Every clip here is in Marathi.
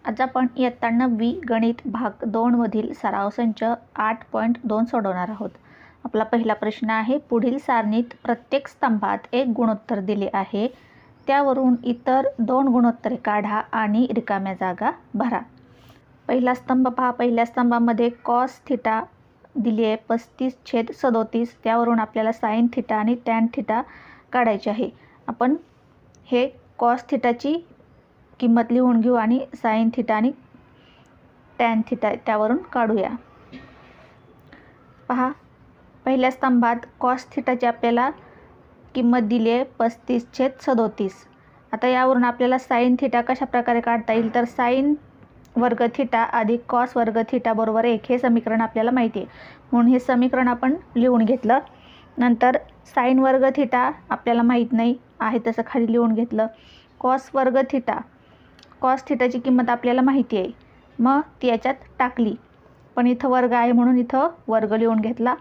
आज आपण इयत्ता 9वी गणित भाग 2 मधील सराव संच 8.2 सोडवणार आहोत। आपला पहिला प्रश्न आहे, पुढील सारणीत प्रत्येक स्तंभात एक गुणोत्तर दिले आहे, त्यावरून इतर 2 गुणोत्तरे काढा आणि रिकाम्या जागा भरा। पहिला स्तंभ पहा, पहिल्या स्तंभामध्ये कॉस थिटा दिली आहे 35/37, त्यावरून आपल्याला साइन थिटा आणि टॅन थिटा काढायचे आहे। आपण हे कॉस थिटाची किंमत लिहून घेऊ आणि साइन थिटा आणि टॅन थिटा त्यावरून काढूया। पहा, पहिल्या स्तंभात कॉस थिटाची आपल्याला किंमत दिली आहे 35/37। आता यावरून आपल्याला साइन थिटा कशा प्रकारे काढता येईल, तर साइन वर्ग थिटा अधिक कॉस वर्ग थिटा बरोबर 1 हे समीकरण आपल्याला माहिती आहे, म्हणून हे समीकरण आपण लिहून घेतलं। नंतर साइन वर्ग थिटा आपल्याला माहीत नाही आहे तसं खाली लिहून घेतलं। कॉस वर्ग थिटा, कॉस थिटाची किंमत आपल्याला माहिती आहे, मग ती याच्यात टाकली, पण इथं वर्ग आहे म्हणून इथं वर्ग लिहून घेतला,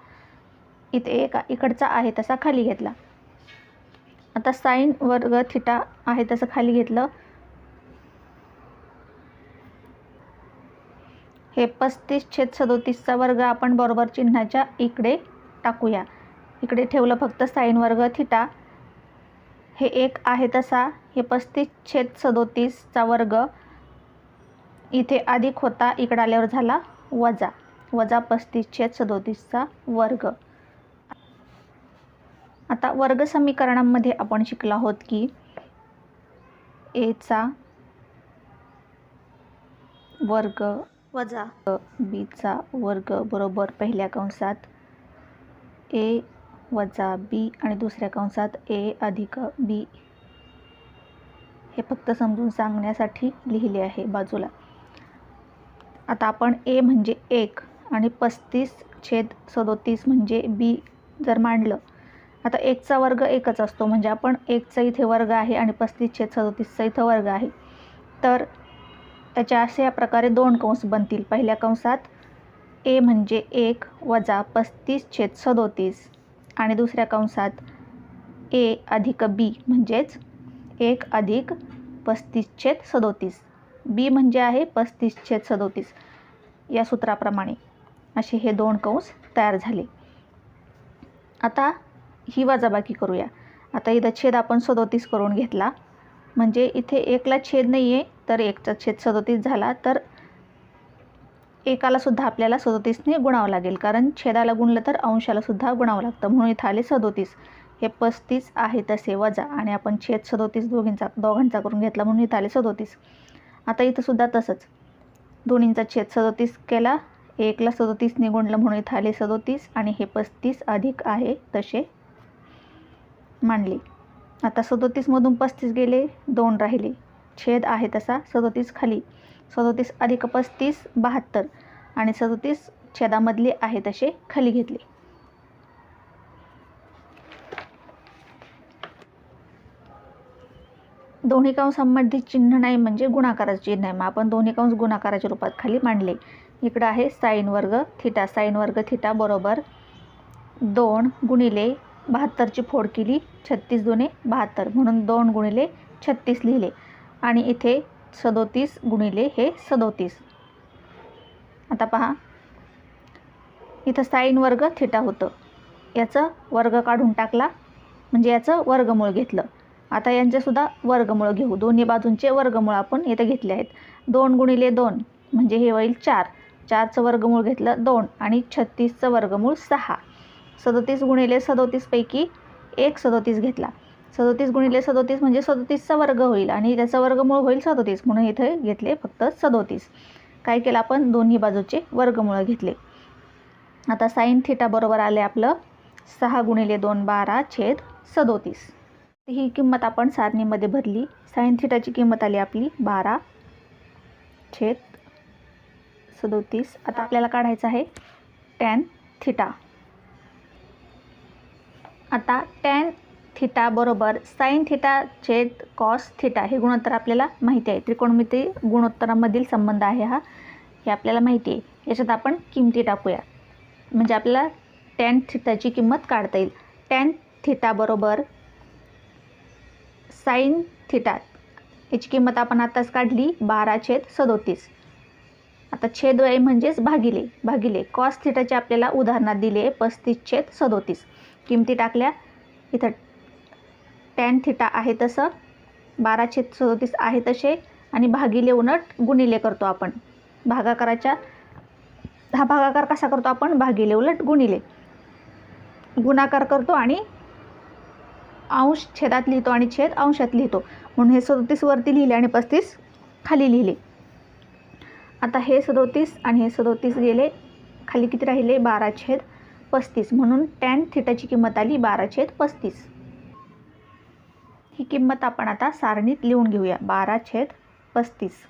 इथे एक इकडचा आहे तसा खाली घेतला। आता साइन वर्ग थिटा आहे तसं खाली घेतलं, हे 35/37 वर्ग आपण बरोबर चिन्हाच्या इकडे टाकूया। इकडे ठेवलं फक्त साइन वर्ग थिटा, हे 1 आहे तसा हे 35/37 वर्ग इथे अधिक होता, इकडे आल्यावर झाला वजा 35/37 वर्ग। आता वर्ग समीकरणामध्ये आपण शिकलो आहोत की a चा वर्ग वजा b चा वर्ग बरोबर पहिल्या कंसात a वजा b आणि दुसऱ्या कंसात a अधिक b, हे फक्त समजून सांगण्यासाठी लिहिले आहे बाजूला। आता आपण a म्हणजे 1 आणि 35/37 म्हणजे b जर मांडलं, आता 1 चा वर्ग 1च असतो, म्हणजे आपण 1 चा इथे वर्ग आहे आणि 35/37 चा इथं वर्ग आहे, तर त्याच्या अशा प्रकारे 2 कंस बनतील। पहिल्या कंसात a म्हणजे 1 वजा 35/37 आणि दुसऱ्या कंसात a अधिक b म्हणजेच 1 अधिक 35/37, b म्हणजे आहे 35/37 या सूत्राप्रमाणे असे हे 2 कंस तयार झाले। आता ही वजाबाकी करूया। आता इथं छेद आपण 37 करून घेतला, म्हणजे इथे 1 ला छेद नाही आहे तर 1चा छेद 37 झाला, तर 1ला सुद्धा आपल्याला 37 ने गुणावं लागेल, कारण छेदाला गुणलं तर अंशाला सुद्धा गुणावं लागतं, म्हणून इथं आले 37। हे 35 आहे तसे वजा आणि आपण छेद 37 दोघांचा करून घेतला म्हणून इथं आले 37। आता इथं सुद्धा तसंच दोन्हींचा छेद 37 केला, 1ला 37 ने गुणलं म्हणून इथं आले 37 आणि हे 35 अधिक आहे तसे मांडले। आता 37 मधून 35 गेले, 2 राहिले, छेद आहे तसा 37 खाली, 37 अधिक 35 72 आणि 37 छेदामधले आहे तसे खाली घेतले। दोन्ही कंसांमध्ये चिन्ह नाही म्हणजे गुणाकाराचे चिन्ह आहे, मग आपण दोन्ही कंस गुणाकाराच्या रूपात खाली मांडले। इकडं आहे साइन वर्ग थिटा, साइन वर्ग थिटा बरोबर 2 गुणिले 72ची फोड केली, 36 दुने 72 म्हणून 2 गुणिले 36 लिहिले आणि इथे 37 गुणिले हे 37। आता पहा, इथं साइन वर्ग थिटा होतं, याचं वर्ग काढून टाकला म्हणजे याचं वर्गमूळ घेतलं। आता यांचेसुद्धा वर्गमूळ घेऊ, दोन्ही बाजूंचे वर्गमूळ आपण इथे घेतले आहेत। 2 गुणिले 2 म्हणजे हे होईल 4, 4चं वर्गमूळ घेतलं 2 आणि 36चं वर्गमूळ 6। 37 गुणिले 37 पैकी एक 37 घेतला, 37 गुणिले 37 म्हणजे 37चा वर्ग होईल आणि त्याचं वर्गमूळ होईल 37, म्हणून इथे घेतले फक्त 37। काय केलं आपण, दोन्ही बाजूचे वर्गमूळ घेतले। आता साइन थिटा बरोबर आले आपलं 6 गुणिले 2 12/37। ही किंमत आपण सारणीमध्ये भरली। साइन थिटाची किंमत आली आपली 12/37। आता आपल्याला काढायचं आहे टॅन थिटा। आता टॅन थिटा बरोबर साइन थिटा छेद कॉस थिटा, हे गुणोत्तर आपल्याला माहिती आहे, त्रिकोणमितीय गुणोत्तरामधील संबंध आहे हा, हे आपल्याला माहिती आहे। याच्यात आपण किमती टाकूया म्हणजे आपल्याला टॅन थिटाची किंमत काढता येईल। टॅन थिटा बरोबर साइन थिटा, याची किंमत आपण आत्ताच काढली 12/37. आता छेद आहे म्हणजेच भागिले कॉस थिटाचे आपल्याला उदाहरणात दिले 35/37. किमती टाकल्या, इथं टॅन थिटा आहे तसं 12/37 आहे तसे, आणि भागिले उलट गुणिले करतो आपण. भागाकाराच्या हा भागाकार कसा करतो आपण? भागिले उलट गुणिले, गुणाकार करतो आणि अंश छेदात लिहितो आणि छेद अंशात लिहितो. म्हणून हे 37 वरती लिहिले आणि 35 खाली लिहिले. आता हे 37 आणि हे 37 गेले, खाली किती राहिले? 12/35. म्हणून टॅन थिटाची किंमत आली 12/35. ही किंमत आपण आता सारणीत लिहून घेऊया. 12/35.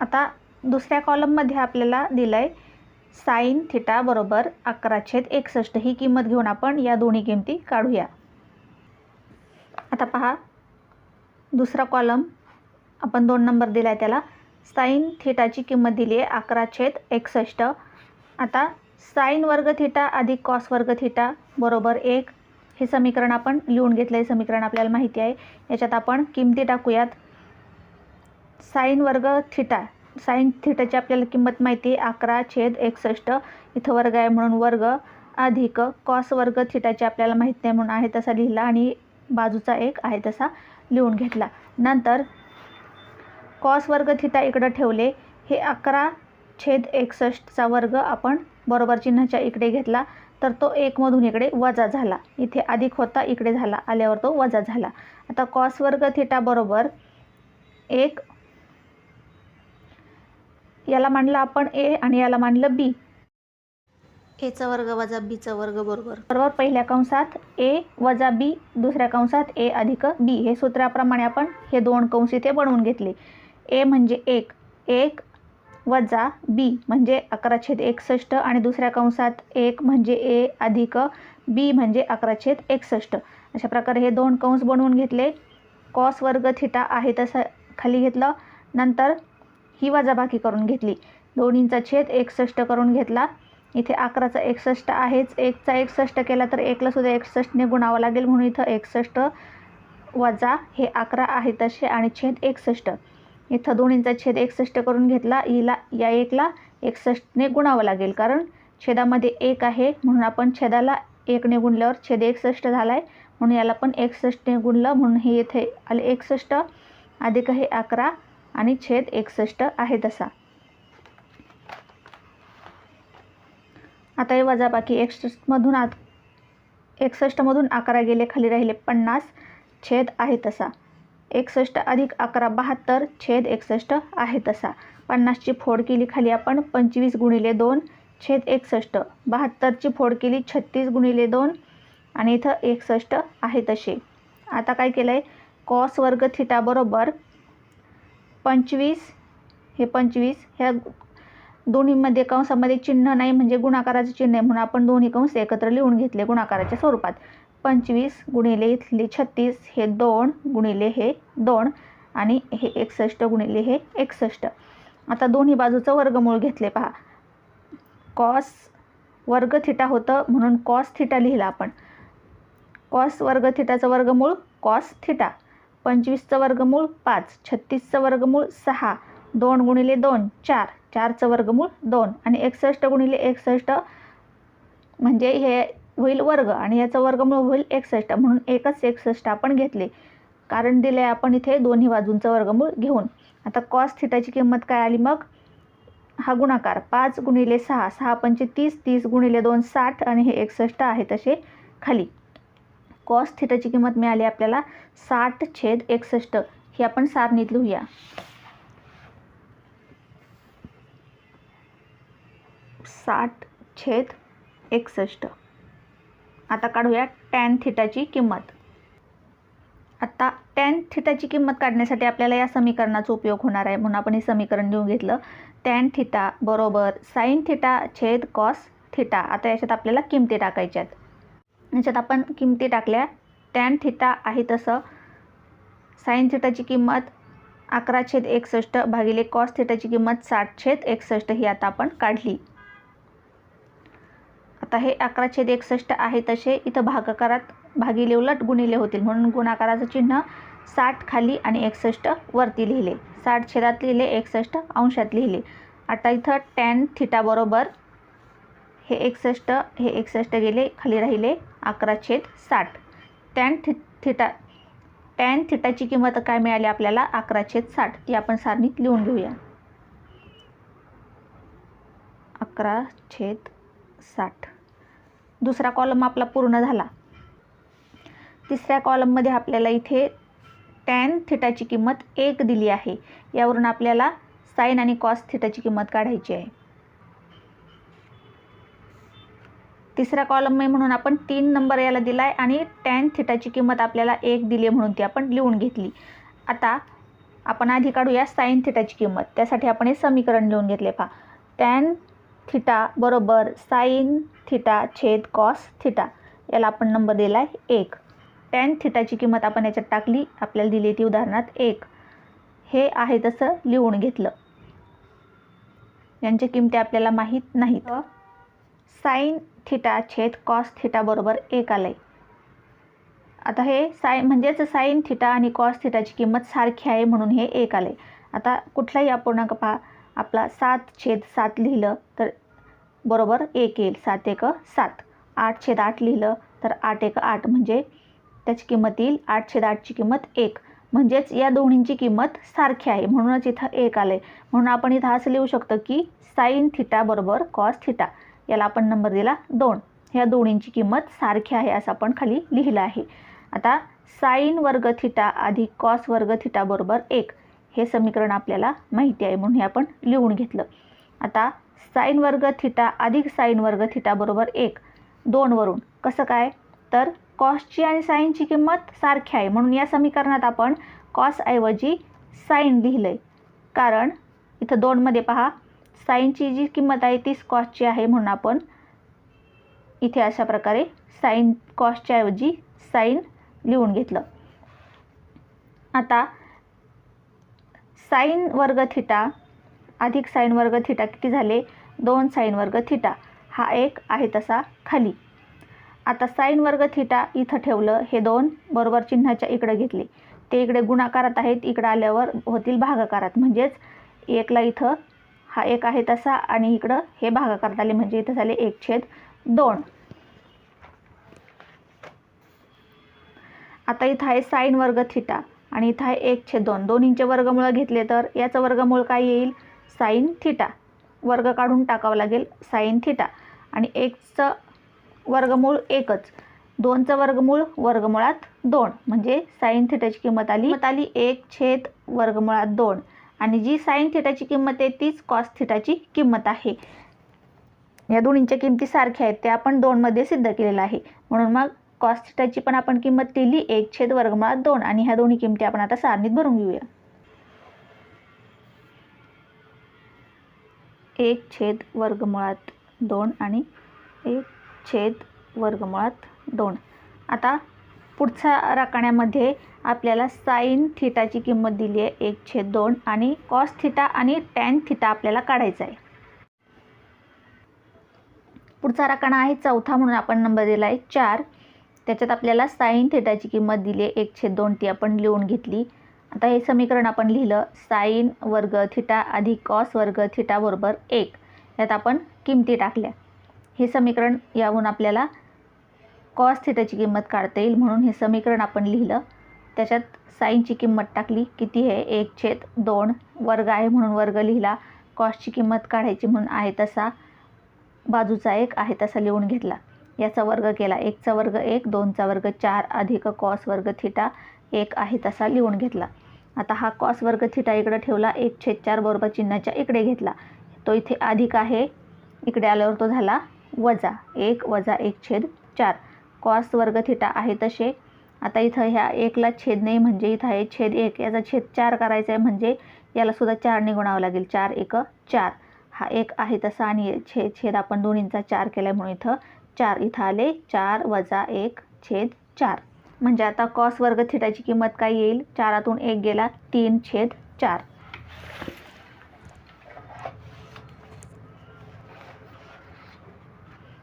आता दुसऱ्या कॉलममध्ये आपल्याला दिलं आहे साईन थिटा बरोबर 11/61. ही किंमत घेऊन आपण या दोन्ही किमती काढूया. आता पहा, दुसरा कॉलम आपण 2 नंबर दिला आहे, त्याला साईन थिटाची किंमत दिली आहे 11/61. आता साईन वर्ग थिटा अधिक कॉस वर्ग थिटा बरोबर 1. हे समीकरण आपण लिहून घेतलं आहे, समीकरण आपल्याला माहिती आहे. याच्यात आपण किमती टाकूयात. साईन वर्ग थिटा, साईन थिटाची आपल्याला किंमत माहिती आहे 11/61. इथं वर्ग आहे म्हणून वर्ग, अधिक कॉस वर्ग थिटाची आपल्याला माहीत नाही म्हणून आहे तसा लिहिला आणि बाजूचा 1 आहे तसा लिहून घेतला. नंतर कॉस वर्ग थिटा इकडं ठेवले. हे 11/61चा वर्ग आपण बरोबर चिन्हाच्या इकडे घेतला तर तो 1 मधून इकडे वजा झाला. इथे अधिक होता, इकडे झाला, आल्यावर तो वजा झाला. आता कॉस वर्ग थिटा बरोबर 1, याला मानलं आपण ए आणि याला मानलं बी. एचा वर्ग वजा बीचा वर्ग बरोबर पहिल्या कंसात ए वजा बी, दुसऱ्या कंसात ए अधिक बी. हे सूत्राप्रमाणे आपण हे 2 कंस इथे बनवून घेतले. ए म्हणजे 1 वजा बी म्हणजे 11/61 आणि दुसऱ्या कंसात 1 म्हणजे ए अधिक बी म्हणजे 11/61. अशा प्रकारे हे 2 कंस बनवून घेतले. कॉस वर्ग थिटा आहे तसं खाली घेतलं. नंतर ही वजाबाकी करून घेतली. दोन्हींचा छेद 61 करून घेतला. इथे 11चा 61 आहेच, 1चा 61 केला तर 1ला सुद्धा 61ने गुणावं लागेल म्हणून इथं 61 वजा हे 11 आहे तसे आणि छेद 61. इथं दोन्हींचा छेद 61 करून घेतला. या 1ला 61ने गुणावं लागेल कारण छेदामध्ये 1 आहे म्हणून आपण छेदाला 1ने गुणल्यावर छेद 61 झाला आहे म्हणून याला पण 61ने गुणलं म्हणून हे इथे आले 61 अधिक हे 11 आणि छेद 61 आहे तसा. आता हे वजाबाकी 61 मधून 11 गेले, खाली राहिले 50 छेद आहे तसा. 61 अधिक 11 72 छेद 61 आहे तसा. 50ची फोड केली खाली आपण 25 गुणिले 2 छेद 61. 72ची फोड केली 36 गुणिले 2 आणि इथं 61 आहे तसे. आता काय केलं आहे? कॉस वर्ग थिटा बरोबर 25, हे 25 ह्या दोन्हीमध्ये कंसामध्ये चिन्ह नाही म्हणजे गुणाकाराचे चिन्ह आहे म्हणून आपण दोन्ही कंस एकत्र लिहून घेतले गुणाकाराच्या स्वरूपात. 25 गुणिले इथले 36 हे 2 गुणिले हे 2 आणि हे 61 गुणिले हे 61. आता दोन्ही बाजूचं वर्गमूळ घेतले. पहा, कॉस वर्ग थिटा होतं म्हणून कॉस थिटा लिहिला आपण. कॉस वर्ग थिटाचं वर्गमूळ कॉस थिटा. 25चं वर्गमूळ 5, 36चं वर्गमूळ 6, 2 गुणिले 2 4, 4चं वर्गमूळ 2 आणि 61 गुणिले 61 म्हणजे हे होईल वर्ग आणि याचं वर्गमूळ होईल 61 म्हणून एकच 61 आपण घेतले कारण दिले आपण इथे दोन्ही बाजूंचं वर्गमूळ घेऊन. आता कॉस थिटाची किंमत काय आली मग? हा गुणाकार 5 गुणिले 6, 6 पंचे 30, 30 गुणिले 2 60 आणि हे 61 आहे तसे खाली. कॉस थिटाची किंमत मिळाली आपल्याला 60/61. ही आपण सारणीत लिहूया. 60/61. आता काढूया टॅन थिटाची किंमत. आता टॅन थिटाची किंमत काढण्यासाठी आपल्याला या समीकरणाचा उपयोग होणार आहे म्हणून आपण हे समीकरण लिहून घेतलं. टॅन थिटा बरोबर साईन थिटा छेद कॉस थिटा. आता याच्यात आपल्याला किमती टाकायच्यात. याच्यात आपण किमती टाकल्या. टॅन थिटा आहे तसं साईन थिटाची किंमत 11/61 भागिले कॉस थिटाची किंमत 60/61 ही आता आपण काढली. आता हे 11/61 आहे तसे इथं भागाकारात भागिले उलट गुणिले होतील, म्हणून गुणाकाराचं चिन्ह 60 खाली आणि 61 वरती लिहिले. 60 छेदात लिहिले, 61 अंशात लिहिले. आता इथं टॅन थिटा बरोबर हे 61 गेले, खाली राहिले 11/60. टॅन थिटाची किंमत काय मिळाली आपल्याला 11/60. ती आपण सारणीत लिहून घेऊया. 11/60. दुसरा कॉलम आपला पूर्ण झाला. तिसऱ्या कॉलममध्ये आपल्याला इथे टॅन थिटाची किंमत 1 दिली आहे. यावरून आपल्याला साइन आणि कॉस थिटाची किंमत काढायची आहे. तिसरा कॉलम आहे म्हणून आपण 3 नंबर याला दिला आहे आणि टॅन थिटाची किंमत आपल्याला 1 दिली म्हणून ती आपण लिहून घेतली. आता आपण आधी काढूया साइन थिटाची किंमत. त्यासाठी आपण हे समीकरण लिहून घेतले. पहा, टॅन थिटा बरोबर साइन थिटा छेद कॉस थिटा. याला आपण नंबर दिला आहे 1. टॅन थिटाची किंमत आपण याच्यात टाकली, आपल्याला दिली ती उदाहरणात 1. हे आहे तसं लिहून घेतलं. यांच्या किमती आपल्याला माहीत नाहीत. साइन थिटा छेद कॉस थिटा बरोबर 1 आलं आहे. आता हे म्हणजेच साइन थिटा आणि कॉस थिटाची किंमत सारखी आहे म्हणून हे 1 आलं आहे. आता कुठलाही अपूर्णांक पहा, आपला 7/7 लिहिलं तर बरोबर 1 येईल. 7×1 7. 8/8 लिहिलं तर 8×1 8 म्हणजे त्याची किंमत येईल 8/8ची किंमत 1. म्हणजेच या दोन्हींची किंमत सारखी आहे म्हणूनच इथं 1 आलं आहे. म्हणून आपण इथं असं लिहू शकतो की साइन थिटा बरोबर कॉस थिटा. याला आपण नंबर दिला 2. ह्या दोन्हींची किंमत सारखी आहे असं आपण खाली लिहिलं आहे. आता साइन वर्ग थिटा अधिक कॉस वर्ग थिटा बरोबर 1. हे समीकरण आपल्याला माहिती आहे म्हणून हे आपण लिहून घेतलं. आता साइन वर्ग थिटा अधिक साइन वर्ग थिटा बरोबर 1. 2 वरून कसं काय, तर कॉसची आणि साइनची किंमत सारखी आहे म्हणून या समीकरणात आपण कॉस ऐवजी साइन लिहिलं आहे. कारण इथं 2 मध्ये पहा, साइनची जी किंमत आहे तीच कॉसची आहे म्हणून आपण इथे अशा प्रकारे साइन कॉसच्या ऐवजी साइन लिहून घेतलं. आता साइन वर्ग थिटा अधिक साइन वर्ग थिटा किती झाले, 2 साइन वर्ग थिटा. हा 1 आहे तसा खाली. आता साइन वर्ग थिटा इथं ठेवलं, हे 2 बरोबर चिन्हाच्या इकडे घेतले. ते इकडे गुणाकारात आहेत, इकडे आल्यावर होतील भागाकारात. म्हणजेच 1ला इथं हा 1 आहे तसा आणि इकडं हे भागाकारात आले म्हणजे इथं झाले 1/2. आता इथं आहे साइन वर्ग थिटा आणि इथं आहे 1/2. दोन्हींचे वर्गमूळ घेतले तर याचं वर्गमूळ काय येईल, साइन थिटा. वर्ग काढून टाकावं लागेल साइन थिटा. आणि 1चं वर्गमूळ 1च, 2चं वर्गमूळ वर्गमुळात 2 म्हणजे साइन थिटाची किंमत आली 1/2. आणि जी साइन थिटाची किंमत आहे तीच कॉस थिटाची किंमत आहे. या दोन्हींच्या किमती सारख्या आहेत ते आपण 2 मध्ये सिद्ध केलेलं आहे. म्हणून मग कॉस थिटाची पण आपण किंमत लिहिली 1/2 आणि ह्या दोन्ही किमती आपण आता सारणीत भरून घेऊया. 1/2 आणि 1/2. आता पुढच्या राखाण्यामध्ये आपल्याला साइन थिटाची किंमत दिली आहे 1/2 आणि कॉस थिटा आणि टॅन थिटा आपल्याला काढायचा आहे. पुढचा राखाणा आहे चौथा म्हणून आपण नंबर दिला आहे 4. त्याच्यात आपल्याला साइन थिटाची किंमत दिली आहे 1/2. ती आपण लिहून घेतली. आता हे समीकरण आपण लिहिलं, साइन वर्ग थिटा अधिक कॉस वर्ग थिटा बरोबर 1. यात आपण किमती टाकल्या. हे समीकरण यावरून आपल्याला कॉस थिटाची किंमत काढता येईल म्हणून हे समीकरण आपण लिहिलं. त्याच्यात साइनची किंमत टाकली, किती आहे 1/2. वर्ग आहे म्हणून वर्ग लिहिला. कॉसची किंमत काढायची म्हणून आहे तसा बाजूचा 1 आहे तसा लिहून घेतला. याचा वर्ग केला, 1चा वर्ग 1, 2चा वर्ग 4 अधिक कॉस वर्ग थिटा 1 आहे तसा लिहून घेतला. आता हा कॉस वर्ग थिटा इकडे ठेवला, 1/4 बरोबर चिन्हाच्या इकडे घेतला. तो इथे अधिक आहे, इकडे आल्यावर तो झाला वजा 1 वजा 1/4. कॉस वर्ग थिटा आहे तसे. आता इथं ह्या 1ला छेद नाही म्हणजे इथं आहे छेद 1. याचा छेद 4 करायचा आहे म्हणजे याला सुद्धा 4ने गुणावं लागेल. 4×1 4. हा 1 आहे तसा आणि छेद आपण दोन्हींचा 4 केला म्हणून इथं 4 इथं आले 4 वजा 1/4. म्हणजे आता कॉस वर्ग थिटाची किंमत काय येईल, 4तून 1 गेला 3/4.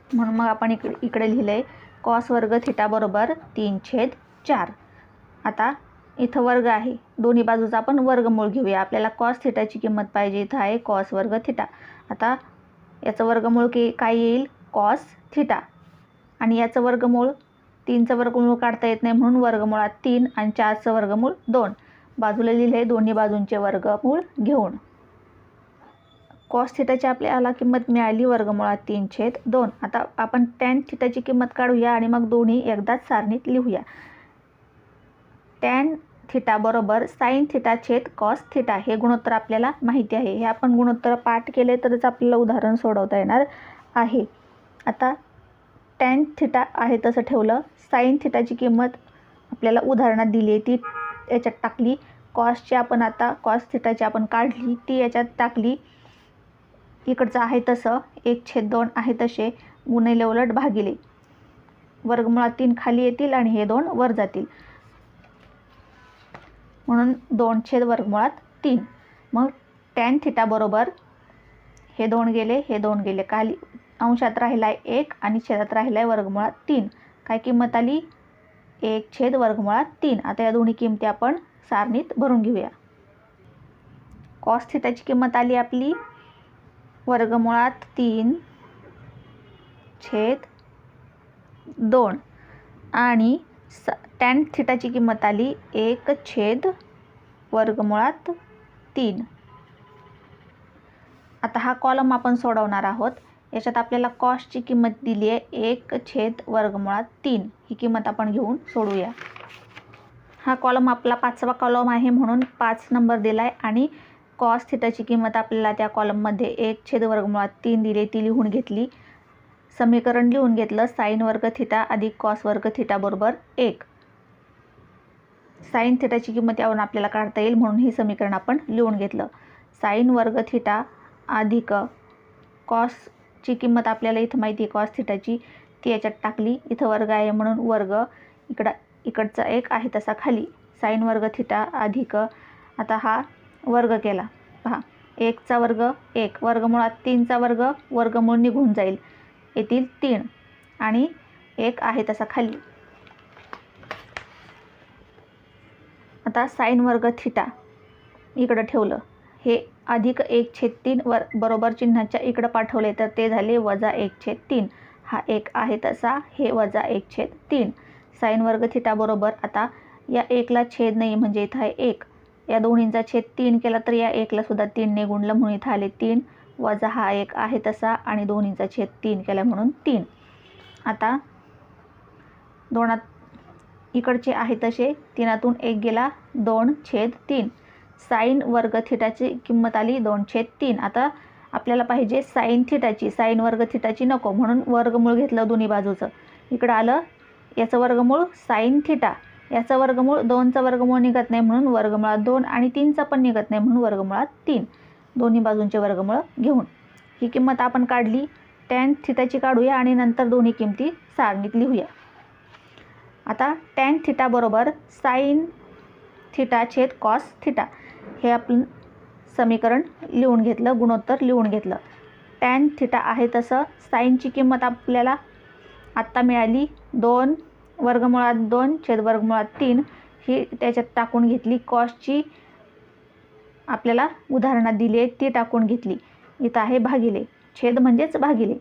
म्हणून मग आपण इकडे लिहिलं आहे कॉस वर्ग थिटा बरोबर 3/4. आता इथं वर्ग आहे, दोन्ही बाजूचा आपण वर्गमूळ घेऊया. आपल्याला कॉस थिटाची किंमत पाहिजे, इथं आहे कॉस वर्ग थिटा. आता याचं वर्गमूळ काय येईल, कॉस थिटा. आणि याचं वर्गमूळ 3चं वर्गमूळ काढता येत नाही म्हणून वर्गमुळात 3 आणि 4चं वर्गमूळ 2. बाजूला लिहिले दोन्ही बाजूंचे वर्गमूळ घेऊन. कॉस थिटाची आपल्याला किंमत मिळाली वर्गमुळात 3/2. आता आपण टॅन थिटाची किंमत काढूया आणि मग दोन्ही एकदाच सारणीत लिहूया. टॅन थिटा बरोबर साइन थिटा छेद कॉस थिटा. हे गुणोत्तर आपल्याला माहिती आहे. हे आपण गुणोत्तर पाठ केले तरच आपल्याला उदाहरण सोडवता येणार आहे. आता टॅन थिटा आहे तसं ठेवलं. साइन थिटाची किंमत आपल्याला उदाहरणात दिली आहे, ती याच्यात टाकली. कॉसची आपण आता कॉस थिटाची आपण काढली, ती याच्यात टाकली. इकडचं आहे तसं 1/2 आहे तसे गुणिले उलट भागिले. वर्गमुळात 3 खाली येतील आणि हे 2 वर जातील म्हणून 2/√3. मग टॅन थिटा बरोबर हे 2 गेले, हे 2 गेले, खाली अंशात राहिला आहे 1 आणि छेदात राहिला आहे वर्गमुळात 3. काय किंमत आली, 1/√3. आता या दोन्ही किमती आपण सारणीत भरून घेऊया. कॉस थिटाची किंमत आली आपली वर्गमुळात 3/2 आणि टॅन थिटाची किंमत आली 1/√3. आता हा कॉलम आपण सोडवणार आहोत. याच्यात आपल्याला कॉसची किंमत दिली आहे 1/√3. ही किंमत आपण घेऊन सोडूया. हा कॉलम आपला 5वा कॉलम आहे म्हणून 5 नंबर दिला आहे आणि कॉस थिटाची किंमत आपल्याला त्या कॉलममध्ये 1/√3 दिली, ती लिहून घेतली. समीकरण लिहून घेतलं, साइन वर्ग थिटा अधिक कॉस वर्ग थिटा बरोबर 1. साइन थिटाची किंमत यावरून आपल्याला काढता येईल म्हणून हे समीकरण आपण लिहून घेतलं. साइन वर्ग थिटा अधिक कॉसची किंमत आपल्याला इथं माहिती आहे कॉस थिटाची, ती याच्यात टाकली. इथं वर्ग आहे म्हणून वर्ग, इकडचा 1 आहे तसा खाली. साइन वर्ग थिटा अधिक, आता हा वर्ग केला, पहा 1चा वर्ग 1, वर्गमुळात 3चा वर्ग, वर्गमूळ निघून जाईल, येतील 3 आणि 1 आहे तसा खाली. आता साइन वर्ग थिटा इकडं ठेवलं, हे अधिक 1/3 बरोबर चिन्हाच्या इकडं पाठवले तर ते झाले -1/3. हा 1 आहे तसा, हे -1/3. साइन वर्ग थिटा बरोबर, आता या 1ला छेद नाही म्हणजे इथं आहे 1, या दोन्हींचा छेद 3 केला तर या 1ला सुद्धा 3 ने गुणलं म्हणून इथं आले 3, वजा हा 1 आहे तसा आणि दोन्हींचा छेद 3 केला म्हणून 3. आता दोनात इकडचे आहे तसे 3तून 1 गेला, 2/3. साइन वर्ग थिटाची किंमत आली 2/3. आता आपल्याला पाहिजे साइन थिटाची, साइन वर्ग थिटाची नको म्हणून वर्गमूळ घेतलं दोन्ही बाजूचं. इकडं आलं, याचं वर्गमूळ साइन थिटा, याचं वर्गमूळ 2चं वर्गमूळ निघत नाही म्हणून वर्गमुळात 2 आणि 3चा पण निघत नाही म्हणून वर्गमुळात 3. दोन्ही बाजूंचे वर्गमूळ घेऊन ही किंमत आपण काढली. टॅन थिटाची काढूया आणि नंतर दोन्ही किमती सारणीत लिहूया. आता टॅन थिटा बरोबर साइन थिटा छेद कॉस थिटा, हे आपण समीकरण लिहून घेतलं, गुणोत्तर लिहून घेतलं. टॅन थिटा आहे तसं साइनची किंमत आपल्याला आत्ता मिळाली 2 वर्गमुळात 2 छेद वर्गमुळात 3, ही त्याच्यात टाकून घेतली. कॉसची आपल्याला उदाहरणात दिली आहे ती टाकून घेतली. इथं आहे भागिले, छेद म्हणजेच भागिले,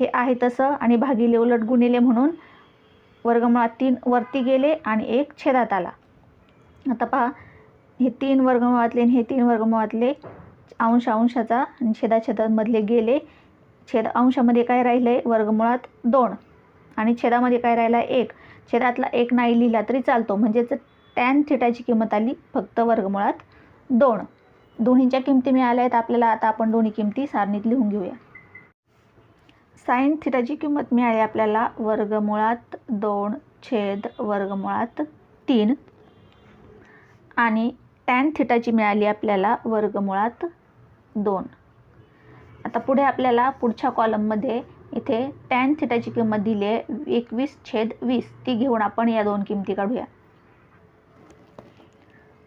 हे आहे तसं आणि भागिले उलट गुणिले म्हणून वर्गमुळात 3 वरती गेले आणि 1 छेदात आला. आता पहा, हे 3 वर्गमुळातले आणि हे 3 वर्गमुळातले अंशाचा आणि छेदामधले गेले. छेद अंशामध्ये काय राहिलं आहे, वर्गमुळात 2 आणि छेदामध्ये काय राहिला आहे 1. छेदातला 1 नाही लिहिला तरी चालतो, म्हणजेच टॅन थिटाची किंमत आली फक्त वर्गमुळात 2. दोन्हीच्या किमती मिळाल्या आहेत आपल्याला. आता आपण दोन्ही किमती सारणीत लिहून घेऊया. साइन थिटाची किंमत मिळाली आपल्याला वर्गमुळात 2 छेद वर्गमुळात 3 आणि टॅन थिटाची मिळाली आपल्याला वर्गमुळात 2. आता पुढे आपल्याला पुढच्या कॉलममध्ये इथे टॅन थिटाची किंमत दिली आहे 21/20, ती घेऊन आपण या दोन किमती काढूया.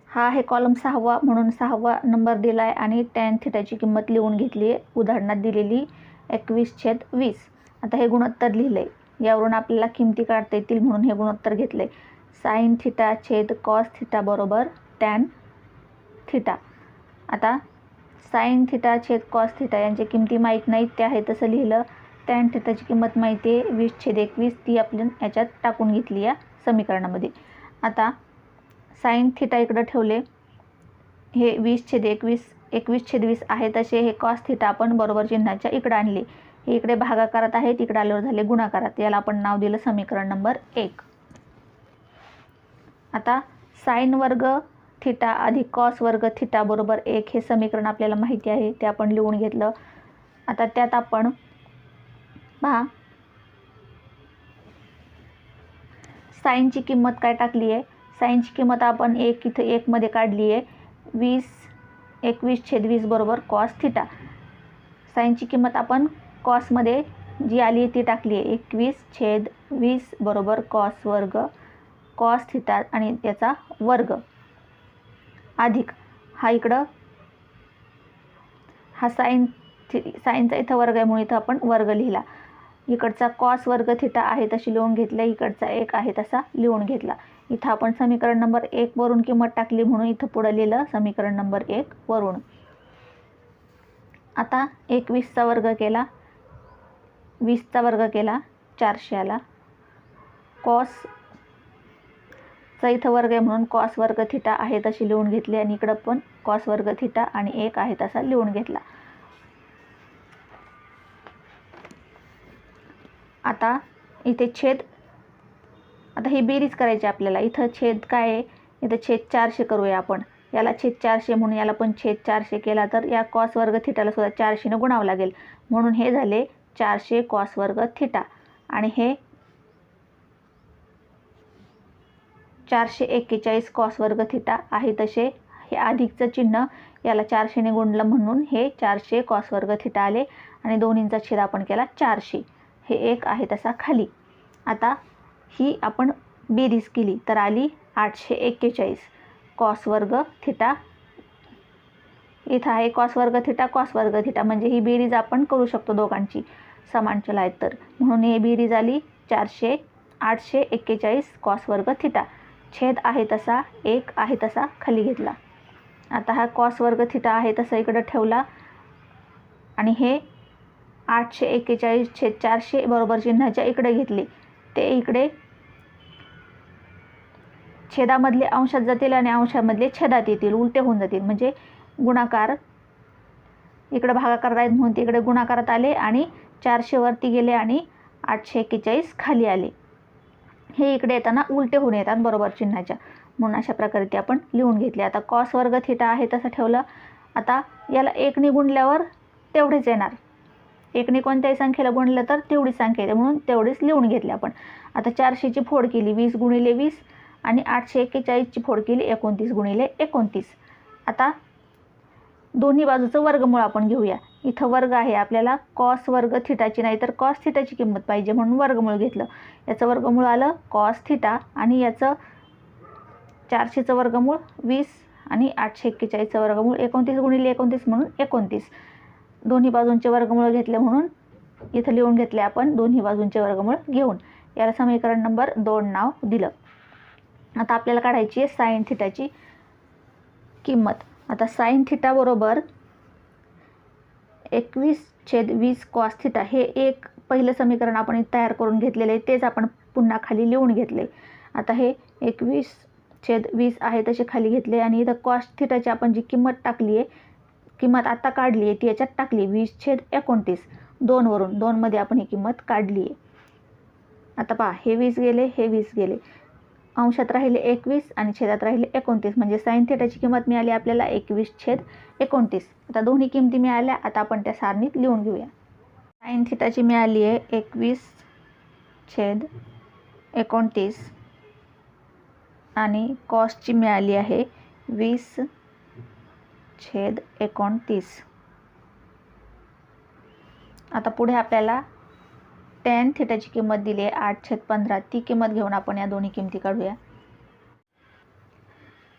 हा आहे कॉलम 6वा म्हणून 6वा नंबर दिला आहे आणि टॅन थिटाची किंमत लिहून घेतली आहे उदाहरणात दिलेली 21/20. आता हे गुणोत्तर लिहिलं आहे, यावरून आपल्याला किमती काढता येतील म्हणून हे गुणोत्तर घेतलं आहे. साईन थिटा छेद कॉस थिटा बरोबर टॅन थिटा. आता साईन थिटा छेद कॉस थिटा यांच्या किमती माहीत नाहीत, त्या आहे तसं लिहिलं. टॅन थिटाची किंमत माहिती आहे 20/21, ती आपण याच्यात टाकून घेतली या समीकरणामध्ये. आता साईन थिटा इकडं ठेवले, हे 20/21 21/20 आहे तसे हे कॉस थिटा आपण बरोबर चिन्हाच्या इकडं आणले. हे इकडे भागाकारात आहे, तिकडे आल्यावर झाले गुणाकारात. याला आपण नाव दिलं समीकरण नंबर 1. आता साईन वर्ग थिटा अधिक कॉस वर्ग थिटा बरोबर 1 हे समीकरण आपल्याला माहिती आहे, ते आपण लिहून घेतलं. आता त्यात आपण पहा साईनची किंमत काय टाकली आहे. साईनची किंमत आपण इथं 1 मध्ये काढली आहे. 21/20 बरोबर कॉस थिटा. साईनची किंमत आपण कॉसमध्ये जी आली आहे ती टाकली आहे. 21/20 बरोबर कॉस वर्ग कॉस थिटा आणि त्याचा वर्ग अधिक हा इकडं हा साईनचा इथं वर्ग आहे म्हणून इथं आपण वर्ग लिहिला. इकडचा कॉस वर्ग थिटा आहे तशी लिहून घेतलं, इकडचा 1 आहे तसा लिहून घेतला. इथं आपण समीकरण नंबर 1 वरून किंमत टाकली म्हणून इथं पुढे लिहिलं समीकरण नंबर 1 वरून. आता 21चा वर्ग केला, 20चा वर्ग केला, 400 आला. कॉसचा इथं वर्ग आहे म्हणून कॉस वर्ग थिटा आहे तशी लिहून घेतली आणि इकडं पण कॉस वर्ग थिटा आणि 1 आहे तसा लिहून घेतला. आता इथे छेद, आता ही बेरीज करायची आपल्याला. इथं छेद काय आहे, इथं छेद 400 करूया आपण. याला छेद 400 म्हणून याला पण छेद 400 केला तर या कॉस वर्ग थिटाला सुद्धा 400 गुणावं लागेल, म्हणून हे झाले 400 कॉस वर्ग थिटा आणि हे 441 कॉस वर्ग थिटा आहे तसे हे अधिकचं चिन्ह याला 400 ने गुणलं म्हणून हे 400 कॉस वर्ग थिटा आले आणि दोन्हींचा छेद आपण केला 400. हे 1 आहे तसा खाली. आता ही आपण बेरीज केली तर आली 841 कॉस वर्ग थिटा. इथं आहे कॉस वर्ग थिटा म्हणजे ही बेरीज आपण करू शकतो दोघांची, समान चल आहेत तर, म्हणून ही बेरीज आली 841 कॉस वर्ग थिटा. छेद आहे तसा 1 आहे तसा खाली घेतला. आता हा कॉस वर्ग थिटा आहे तसा इकडं ठेवला आणि हे 841/400 बरोबर चिन्हाच्या इकडे घेतले. ते इकडे छेदामधले अंशात जातील आणि अंशामधले छेदात येतील, उलटे होऊन जातील. म्हणजे गुणाकार इकडे भागाकारात आहेत म्हणून ते इकडे गुणाकारात आले आणि 400 वरती गेले आणि 841 खाली आले. हे इकडे येताना उलटे होऊन येतात बरोबर चिन्हाच्या, म्हणून अशा प्रकारे ते आपण लिहून घेतले. आता कॉस वर्ग थिटा आहे तसं ठेवलं. आता याला 1 ने गुणल्यावर तेवढेच येणार. 1 ने कोणत्याही संख्येला गुणलं तर तेवढीच संख्या येते म्हणून तेवढीच लिहून घेतले आपण. आता 400ची फोड केली 20 × 20 आणि 841ची फोड केली 29 × 29. आता दोन्ही बाजूचं वर्गमूळ आपण घेऊया. इथं वर्ग आहे आपल्याला कॉस वर्ग थिटाची नाही तर कॉस थिटाची किंमत पाहिजे म्हणून वर्गमूळ घेतलं. याचं वर्गमूळ आलं कॉस थिटा आणि याचं 400चं वर्गमूळ 20 आणि 841चं वर्गमूळ 29 × 29 म्हणून 29. दोन्ही बाजूंचे वर्गमूळ घेतले म्हणून इथं लिहून घेतले आपण दोन्ही बाजूंचे वर्गमूळ घेऊन. याला समीकरण नंबर 2 नाव दिलं. आता आपल्याला काढायची आहे साईन थिटाची किंमत. आता साईन थिटा बरोबर 21/20 कॉस थिटा हे एक पहिलं समीकरण आपण इथं तयार करून घेतलेलं आहे, तेच आपण पुन्हा खाली लिहून घेतले. आता हे 21/20 आहे तसे खाली घेतले आणि इथं कॉस थिटाची आपण जी किंमत टाकली आहे, किंमत आता काढली आहे ती याच्यात टाकली 20/29 2 वरून 2 मध्ये आपण ही किंमत काढली आहे. आता पहा हे 20 गेले, हे 20 गेले, अंशात राहिले 21 आणि छेदात राहिले 29 म्हणजे साईन थिटाची किंमत मिळाली आपल्याला 21/29. आता दोन्ही किमती मिळाल्या, आता आपण त्या सारणीत लिहून घेऊया. साईन थिटाची मिळाली आहे 21/29 आणि कॉसची मिळाली आहे 20/29. आता पुढे आपल्याला टॅन थिटाची किंमत दिली आहे 8/15. ती किंमत घेऊन आपण या दोन्ही किमती काढूया.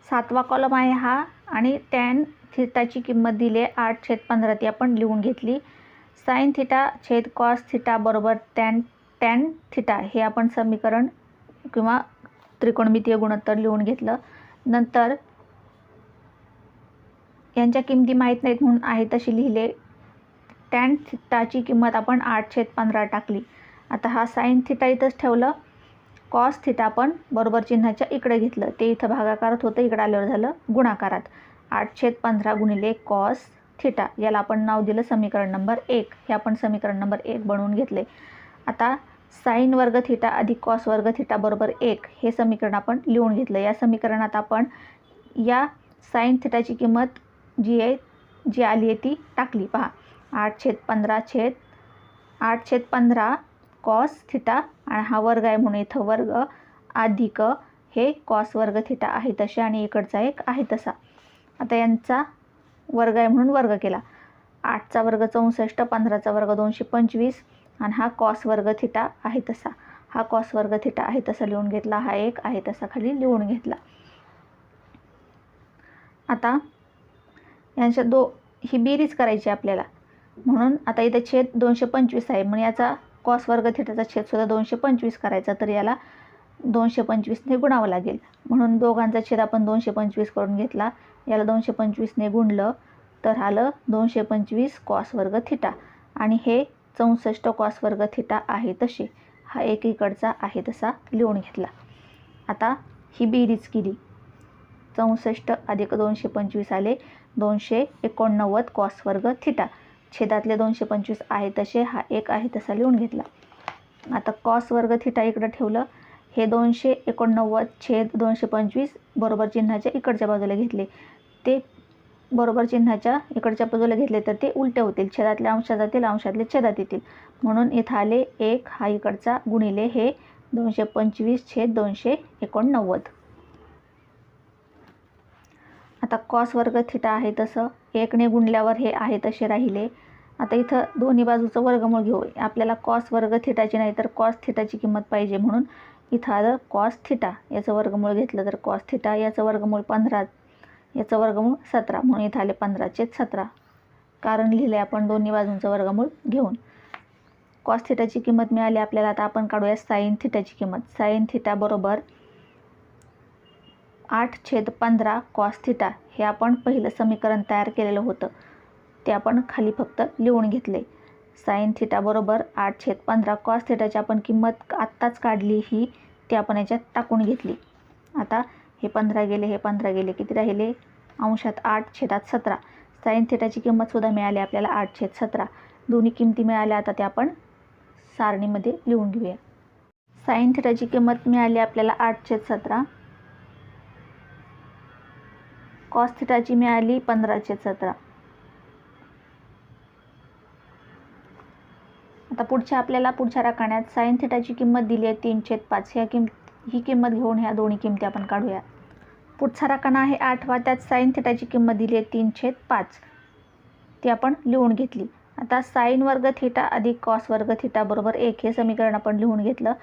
7वा कॉलम आहे हा आणि टॅन थिटाची किंमत दिली आहे 8/15. ती आपण लिहून घेतली. साइन थिटा छेद कॉस थिटा बरोबर टॅन थिटा हे आपण समीकरण किंवा त्रिकोणमितीय गुणोत्तर लिहून घेतलं. नंतर यांच्या किमती माहीत नाहीत म्हणून आहे तशी लिहिले. टॅन थिटाची किंमत आपण 8/15 टाकली. आता हा साइन थिटा इथंच ठेवलं. कॉस थिटा आपण बरोबर चिन्हाच्या इकडे घेतलं. ते इथं भागाकारात होतं, इकडे आल्यावर झालं गुणाकारात. 8/15 गुणिले कॉस थिटा, याला आपण नाव दिलं समीकरण नंबर 1. हे आपण समीकरण नंबर 1 बनवून घेतले. आता साइन वर्ग थिटा अधिक कॉस वर्ग थिटा बरोबर 1 हे समीकरण आपण लिहून घेतलं. या समीकरणात आपण या साइन थिटाची किंमत जी आली आहे ती टाकली. पहा, 8/15 कॉस थिटा आणि हा वर्ग आहे म्हणून इथं वर्ग अधिक हे कॉस वर्ग थिटा आहे तसे आणि इकडचा एक आहे तसा. आता यांचा वर्ग आहे म्हणून वर्ग केला. 8चा वर्ग 64, 15चा वर्ग 225 आणि हा कॉस वर्ग थिटा आहे तसा. हा कॉस वर्ग थिटा आहे तसा लिहून घेतला. हा एक आहे तसा खाली लिहून घेतला. आता यांच्या ही बेरीज करायची आपल्याला, म्हणून आता इथे छेद 225 आहे म्हणून याचा कॉस वर्ग थिटाचा छेदसुद्धा 225 करायचा. तर याला 225ने गुणावं लागेल. म्हणून दोघांचा छेद आपण 225 करून घेतला. याला 225ने गुणलं तर आलं 225 कॉस वर्ग थिटा आणि हे 64 कॉस वर्ग थिटा आहे तसे. हा एक इकडचा आहे तसा लिहून घेतला. आता ही बेरीज केली. 64 अधिक 225 आले 289 कॉस वर्ग थिटा. छेदातले 225 आहे तसे, हा एक आहे तसा लिहून घेतला. आता कॉस वर्ग थिटा इकडं ठेवलं. हे 289 छेद 225 बरोबर चिन्हाच्या इकडच्या बाजूला घेतले. ते बरोबर चिन्हाच्या इकडच्या बाजूला घेतले तर ते उलटे होतील. छेदातले अंशात जातील, अंशातले छेदात येतील. म्हणून इथं आले 1 हा इकडचा गुणिले हे 225 छेद 289. आता कॉस वर्ग थिटा आहे तसं 1ने गुणल्यावर हे आहे तसे राहिले. आता इथं दोन्ही बाजूचं वर्गमूळ घेऊ. आपल्याला कॉस वर्ग थिटाची नाही तर कॉस थिटाची किंमत पाहिजे म्हणून इथं आलं कॉस थिटा. याचं वर्गमूळ घेतलं तर कॉस थिटा. याचं वर्गमूळ 15, याचं वर्गमूळ 17 म्हणून इथं आले 15/17. कारण लिहिले आपण दोन्ही बाजूंचं वर्गमूळ घेऊन. कॉस थिटाची किंमत मिळाली आपल्याला. आता आपण काढूया साइन थिटाची किंमत. साइन थिटा बरोबर 8/15 कॉस थिटा. हे आपण पहिलं समीकरण तयार केलेलं होतं ते आपण खाली फक्त लिहून घेतले. साइन थिटा बरोबर 8/15 कॉस थिटाची आपण किंमत आत्ताच काढली ही ती आपण याच्यात टाकून घेतली. आता हे 15 गेले, हे 15 गेले, किती राहिले? अंशात 8/17. साइन थिटाची किंमतसुद्धा मिळाली आपल्याला 8/17. दोन्ही किमती मिळाल्या. आता त्या आपण सारणीमध्ये लिहून घेऊया. साइन थिटाची किंमत मिळाली आपल्याला 8/17. कॉस थिटाची मिळाली 15/17. आता आपल्याला पुढच्या रकान्यात साइन थिटाची किंमत दिली आहे 3/5. ही किंमत घेऊन ह्या दोन्ही किमती आपण काढूया. पुढचा रकाना आहे 8वा. त्यात साइन थिटाची किंमत दिली आहे 3/5. ती आपण लिहून घेतली. आता साइन वर्ग थिटा अधिक कॉस वर्ग थिटा बरोबर 1 हे समीकरण आपण लिहून घेतलं.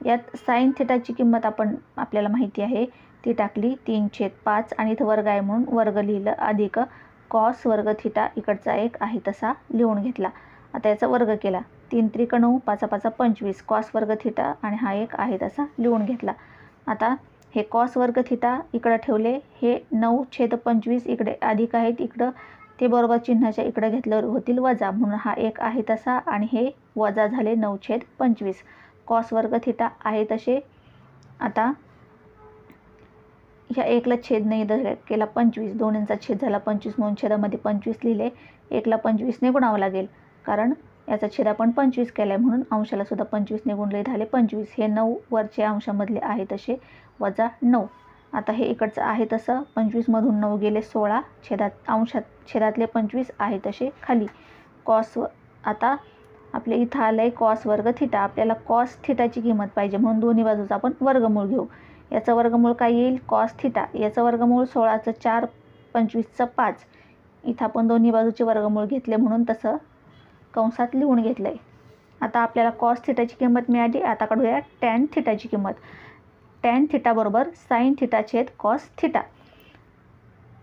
यात साइन थिटाची किंमत आपल्याला माहिती आहे ती टाकली 3/5 आणि इथं वर्ग आहे म्हणून वर्ग लिहिलं अधिक कॉस वर्ग थिटा इकडचा एक आहे तसा लिहून घेतला. आता याचा वर्ग केला. 3×9 5×5 25 कॉस वर्ग थिटा आणि हा एक आहे तसा लिहून घेतला. आता हे कॉस वर्ग थिटा इकडं ठेवले. हे 9/25 इकडे अधिक आहेत, इकडं ते बरोबर चिन्हाच्या इकडे घेतल्यावर होतील वजा म्हणून हा एक आहे तसा आणि हे वजा झाले 9/25. कॉस वर्ग थिटा आहे तसे. आता ह्या एकला छेद नाही केला 25, दोन्हींचा छेद झाला 25 म्हणून छेदामध्ये 25 लिहिले. एकला 25ने गुणावं लागेल कारण याचा छेद आपण 25 केला आहे म्हणून अंशाला सुद्धा 25ने गुणले झाले 25. हे 9 वरचे अंशामधले आहे तसे वजा 9. आता हे इकडचं आहे तसं 25मधून 9 गेले 16. छेदातले 25 आहे तसे खाली. आता आपल्या इथं आलं आहे कॉस वर्ग थिटा. आपल्याला कॉस थिटाची किंमत पाहिजे म्हणून दोन्ही बाजूचा आपण वर्गमूळ घेऊ. याचं वर्गमूळ काय येईल? Cos theta. याचं वर्गमूळ 16चं 4, 25चं 5. इथं आपण दोन्ही बाजूचे वर्गमूळ घेतले म्हणून तसं कंसात लिहून घेतलं आहे. आता आपल्याला कॉस थिटाची किंमत मिळाली. आता काढूया टॅन थिटाची किंमत. टॅन थिटा बरोबर साइन थिटा छेद कॉस थिटा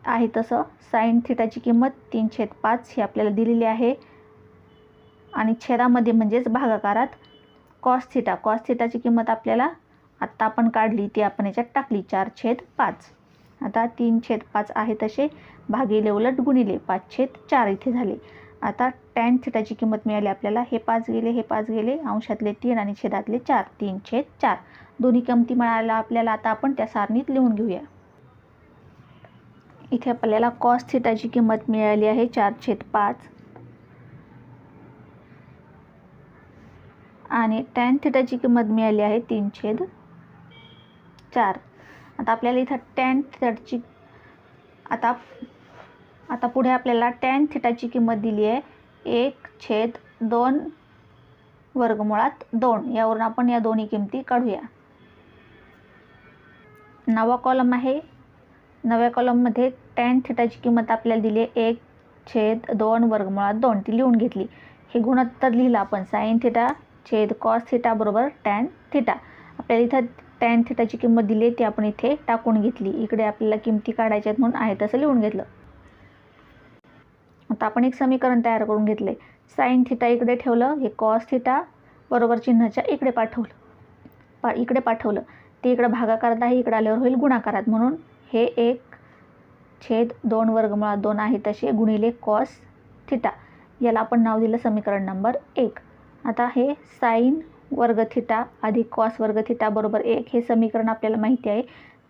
आहे तसं साइन थिटाची किंमत 3/5 ही आपल्याला दिलेली आहे. आणि छेदामध्ये म्हणजेच भागाकारात कॉस थिटा. कॉस थिटाची किंमत आपल्याला आत्ता आपण काढली ती आपण याच्यात टाकली 4/5. आता 3/5 आहे तसे भागिले उलट गुणिले 5/4 इथे झाले. आता टॅन थिटाची किंमत मिळाली आपल्याला. हे 5 गेले, हे 5 गेले, अंशातले 3 आणि छेदातले 4. 3/4 दोन्ही किमती मिळाल्या आपल्याला. आता आपण त्या सारणीत लिहून घेऊया. इथे आपल्याला कॉस थिटाची किंमत मिळाली आहे 4/5 आणि टॅन थिटाची किंमत मिळाली आहे 3/4. आता आपल्याला इथं टॅन थिटाची आता पुढे आपल्याला टॅन थिटाची किंमत दिली आहे 1/2 वर्गमुळात 2. यावरून आपण या दोन्ही किमती काढूया. 9वा कॉलम आहे. 9व्या कॉलममध्ये टॅन थिटाची किंमत आपल्याला दिली आहे 1/2 वर्गमुळात 2. ती लिहून घेतली. हे गुणोत्तर लिहिलं आपण. साइन थिटा छेद कॉस थिटा बरोबर टॅन थिटा. आपल्याला इथं टॅन थिटाची किंमत दिली ती आपण इथे टाकून घेतली. इकडे आपल्याला किमती काढायच्या आहेत म्हणून आहे तसं लिहून घेतलं. आता आपण एक समीकरण तयार करून घेतले. साइन थिटा इकडे ठेवलं, हे कॉस थिटा बरोबर चिन्हाच्या इकडे पाठवलं. ते इकडे भागाकारात आहे, इकडे आल्यावर होईल गुणाकारात. म्हणून हे 1/2 वर्गमुळात 2 आहे तसे गुणिले कॉस थिटा. याला आपण नाव दिलं समीकरण नंबर 1. आता हे साइन वर्ग थिटा अधिक कॉस वर्ग थिटा बरोबर 1 हे समीकरण आपल्याला माहिती आहे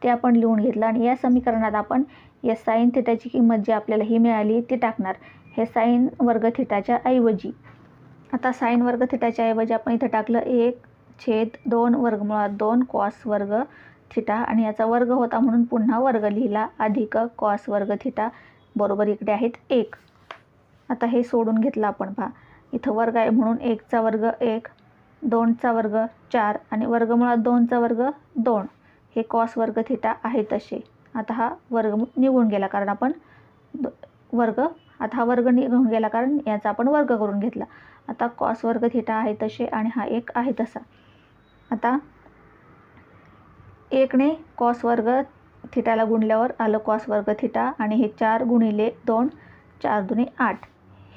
ते आपण लिहून घेतलं. आणि या समीकरणात आपण या साइन थिटाची किंमत जी आपल्याला ही मिळाली ती टाकणार हे साइन वर्ग थिटाच्या ऐवजी. आता साइन वर्ग थिटाच्या ऐवजी आपण इथं टाकलं 1/2 वर्गमुळात 2 कॉस वर्ग थिटा आणि याचा वर्ग होता म्हणून पुन्हा वर्ग लिहिला अधिक कॉस वर्ग थिटा बरोबर इकडे आहेत 1. आता हे सोडून घेतलं आपण. पहा इथं वर्ग आहे म्हणून 1चा वर्ग 1, 2चा वर्ग 4 आणि वर्गमुळात 2चा वर्ग 2. हे कॉस वर्ग थिटा आहे तसे. आता हा वर्ग निघून गेला कारण आपण आता हा वर्ग निघून गेला कारण याचा आपण वर्ग करून घेतला. आता कॉस वर्ग थिटा आहे तसे आणि हा 1 आहे तसा. आता 1ने कॉस वर्ग थिटाला गुणल्यावर आलं कॉस वर्ग थिटा आणि हे 4 गुणिले 2 4 दुणे 8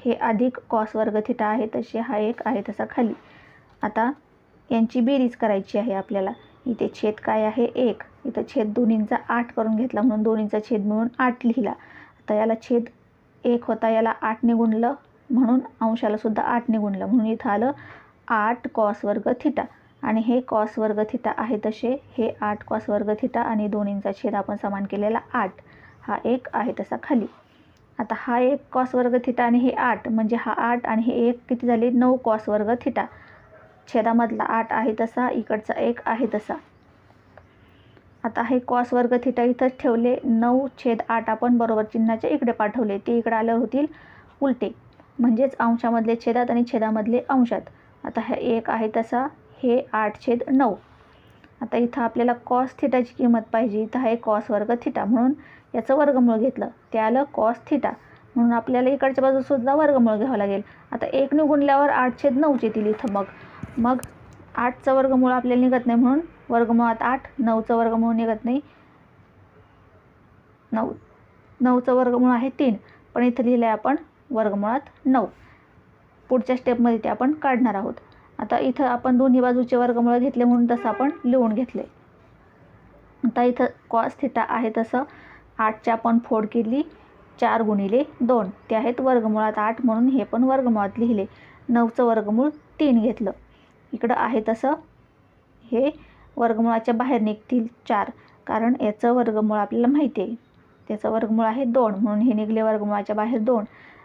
हे अधिक कॉस वर्ग थिटा आहे तसे हा 1 आहे तसा खाली. आता यांची बेरीज करायची आहे आपल्याला. इथे छेद काय आहे 1, इथं छेद दोन्हींचा 8 करून घेतला म्हणून दोन्हींचा छेद मिळून 8 लिहिला. आता याला छेद 1 होता, याला 8ने गुणलं म्हणून अंशाला सुद्धा 8ने गुणलं म्हणून इथं आलं 8 कॉस वर्ग थिटा आणि हे कॉस वर्ग थिटा आहे तसे हे 8 कॉस वर्ग थिटा आणि दोन्हींचा छेद आपण समान केलेला 8 हा 1 आहे तसा खाली. आता हा 1 कॉस वर्ग थिटा आणि हे 8 म्हणजे हा 8 आणि हे 1 किती झाले 9 कॉस वर्ग थिटा. छेदामधला 8 आहे तसा, इकडचा 1 आहे तसा. आता हे कॉस वर्ग थिटा इथंच ठेवले. 9/8 आपण बरोबर चिन्हाच्या इकडे पाठवले. ते इकडे आल्यावर होतील उलटे म्हणजेच अंशामधले छेदात आणि छेदामधले अंशात. आता हे 1 आहे तसा, हे 8/9. आता इथं आपल्याला कॉस थिटाची किंमत पाहिजे. इथं आहे कॉस वर्ग थिटा म्हणून याचं वर्गमूळ घेतलं ते आलं कॉस थिटा म्हणून आपल्याला इकडच्या बाजूसुद्धा वर्गमूळ घ्यावं लागेल. आता 1ने गुणल्यावर 8/9 येतील इथं. मग 8चं वर्गमूळ आपल्याला निघत नाही म्हणून वर्गमुळात 8, 9चं वर्गमूळ निघत नाही. 9चं वर्गमूळ आहे 3 पण इथं लिहिलं आहे आपण वर्गमुळात 9. पुढच्या स्टेपमध्ये ते आपण काढणार आहोत. आता इथं आपण दोन्ही बाजूचे वर्गमूळ घेतले म्हणून तसं आपण लिहून घेतले. आता इथं कॉस थिटा आहे तसं 8ची आपण फोड केली 4 गुणिले 2 ते आहेत वर्गमुळात 8 म्हणून हे पण वर्गमुळात लिहिले. 9चं वर्गमूळ 3 घेतलं. इकडं आहे तसं हे वर्गमुळाच्या बाहेर निघतील 4 कारण याचं वर्गमूळ आपल्याला माहिती आहे. त्याचं वर्गमूळ आहे 2 म्हणून हे निघले वर्गमुळाच्या बाहेर 2.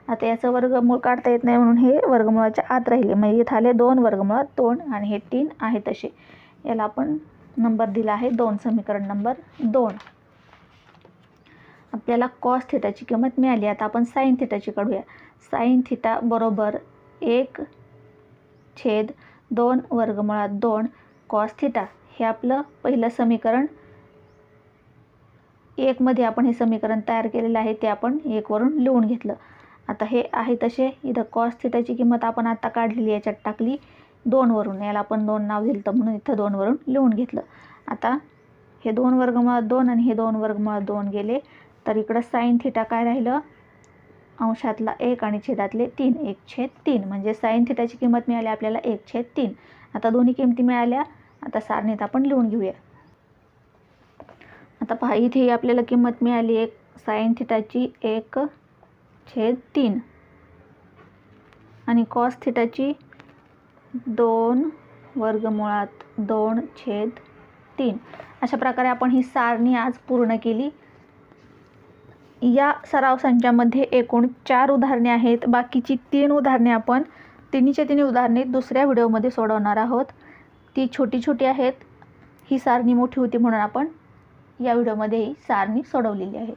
आता याचं वर्गमूळ काढता येत नाही म्हणून हे वर्गमुळाच्या आत राहिले. म्हणजे इथं आले 2 वर्गमुळात 2 आणि हे 3 आहे तसे. याला आपण नंबर दिला आहे 2, समीकरण नंबर 2. आपल्याला कॉस थिटाची किंमत मिळाली. आता आपण साइन थिटाची काढूया. साइन थिटा बरोबर 1/2 वर्गमुळात 2 कॉस थिटा हे आपलं पहिलं समीकरण. 1 मध्ये आपण हे समीकरण तयार केलेलं आहे ते आपण 1 वरून लिहून घेतलं. आता हे आहे तसे इथं कॉस थिटाची किंमत आपण आता काढलेली याच्यात टाकली 2 वरून. याला आपण 2 नाव दिलं तर म्हणून इथं 2 वरून लिहून घेतलं. आता हे 2 वर्गमुळात 2 आणि हे 2 वर्गमुळात 2 गेले तर इकडं साइन थिटा काय राहिलं अंशातला 1 आणि छेदातले 3, 1/3 म्हणजे साईन थिटाची किंमत मिळाली आपल्याला 1/3. आता दोन्ही किमती मिळाल्या. आता सारणीत आपण लिहून घेऊया. आता पहा इथे आपल्याला किंमत मिळाली एक साईन थिटाची 1/3 आणि कॉस थिटाची 2 वर्गमुळात 2/3. अशा प्रकारे आपण ही सारणी आज पूर्ण केली. या सराव संचामध्ये एकूण 4 उदाहरणे आहेत. बाकीची 3 उदाहरणे आपण तिन्हीच्या तिन्ही उदाहरणे दुसऱ्या व्हिडिओमध्ये सोडवणार आहोत. ती छोटी छोटी आहेत. ही सारणी मोठी होती म्हणून आपण या व्हिडिओमध्ये ही सारणी सोडवलेली आहे.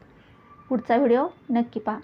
पुढचा व्हिडिओ नक्की पहा.